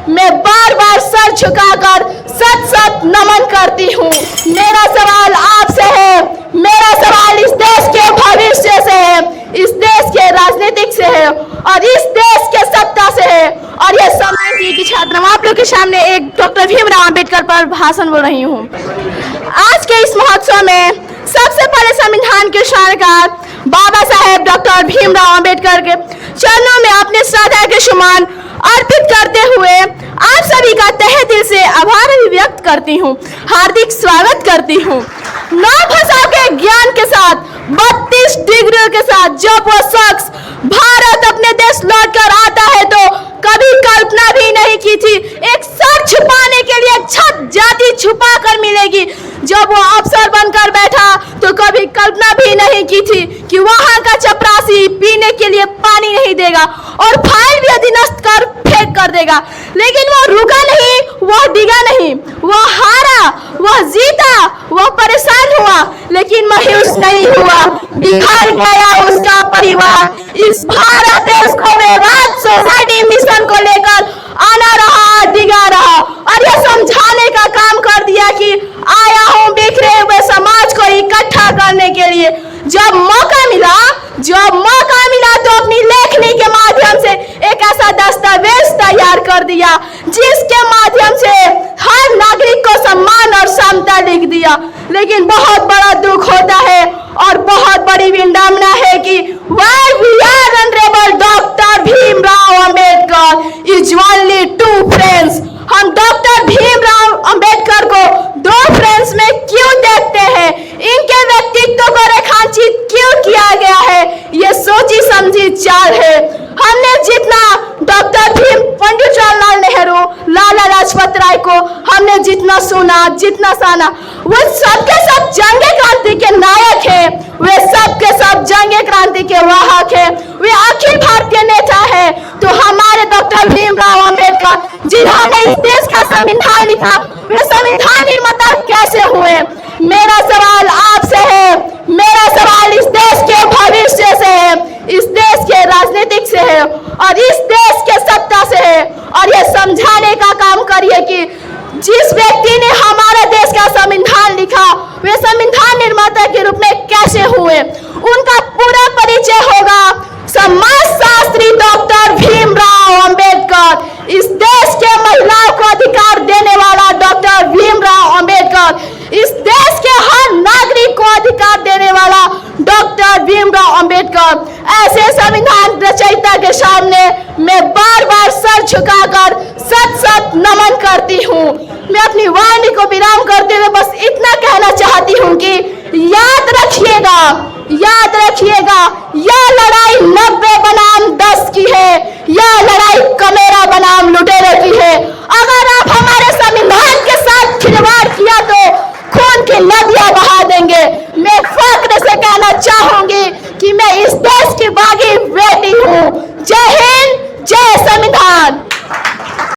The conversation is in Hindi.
मैं बार बार सर झुकाकर सत सत नमन करती हूँ। मेरा सवाल आपसे है, मेरा सवाल इस देश के भविष्य से है, इस देश के राजनीतिक से है और इस देश के सत्ता से है। और ये सम्मान की छात्र, आप लोग के सामने एक डॉक्टर भीमराव अंबेडकर पर भाषण बोल रही हूँ। आज के इस महोत्सव में सबसे पहले संविधान के रचनाकार बाबा साहेब डॉक्टर भीमराव अंबेडकर के चरणों में अपने श्रद्धा के सुमन अर्पित करते हुए आप सभी का तहे दिल से आभार व्यक्त करती हूँ, हार्दिक स्वागत करती हूँ। 9 भाषाओं के ज्ञान के साथ 32 डिग्रियों के साथ जब वो शख्स भारत अपने देश लौट कर आता है तो कभी कल्पना भी नहीं की थी एक सर छुपाने के लिए छत जाति छुपा कर मिलेगी। जब वो अफसर बनकर बैठा तो कभी कल्पना भी नहीं की थी कि वहां का चपरासी पीने के लिए पानी नहीं देगा और फाइल भी अधीनस्थ कर फेंक कर देगा। लेकिन वो रुका नहीं, वह डिगा नहीं, वह हारा, वह जीता, वह परेशान हुआ लेकिन मायूस नहीं हुआ। बिखर गया उसका परिवार, इस भारत देश को वे राज सोसाइटी मिशन को लेकर आना रहा, डिगा रहा और यह समझाने का काम कर दिया कि आया हूँ बिखरे हुए समाज को इकट्ठा करने के लिए। जब मौका मिला तो अपनी लेखनी के माध्यम से एक ऐसा दस्तावेज तैयार कर दिया जिसके माध्यम से हर नागरिक को सम्मान और समता लिख दिया। लेकिन बहुत बड़ा दुख होता है और बहुत बड़ी विडंबना है कि where we are honorable doctor Bhimrao Ambedkar is only 2 friends। हम डॉक्टर भीमराव अंबेडकर को 2 फ्रेंड्स में क्यों देखते हैं, इनके व्यक्तित्व को रेखांकित क्यों किया गया है, ये सोची समझी चाल है। हमने जितना डॉक्टर भीम, पंडित जवाहरलाल नेहरू, लाला लाजपत राय को हमने जितना सुना, जितना साना, वो सबके सब जंगे क्रांति के नायक हैं, वे सबके सब जंगे क्रांति के वाहक हैं, वे अखिल भारतीय नेता है। तो हमारे डॉक्टर भीमराव अंबेडकर जिन्होंने इस देश का संविधान लिखा, वे संविधान निर्माता कैसे हुए? मेरा सवाल आपसे है, मेरा सवाल इस देश के भविष्य से है, इस देश के राजनीतिक से है और इस देश के सत्ता से है। और ये समझाने का काम करिए कि जिस व्यक्ति ने हमारे देश का संविधान लिखा वे संविधान निर्माता के रूप में कैसे हुए। उनका पूरा परिचय होगा समाजशास्त्री डॉक्टर भीमराव अंबेडकर, इस देश के महिलाओं को अधिकार देने वाला डॉक्टर भीमराव अंबेडकर, इस देश के हर नागरिक को अधिकार देने वाला डॉक्टर भीमराव अंबेडकर। ऐसे संविधान रचयिता के सामने मैं बार बार सर झुकाकर सत सत नमन करती हूँ। मैं अपनी वाणी को विराम करते हुए बस इतना कहना चाहती हूँ कि याद रखिएगा, यह लड़ाई 90 बनाम 10 की है, यह लड़ाई कमेरा बनाम लुटेरे की है। अगर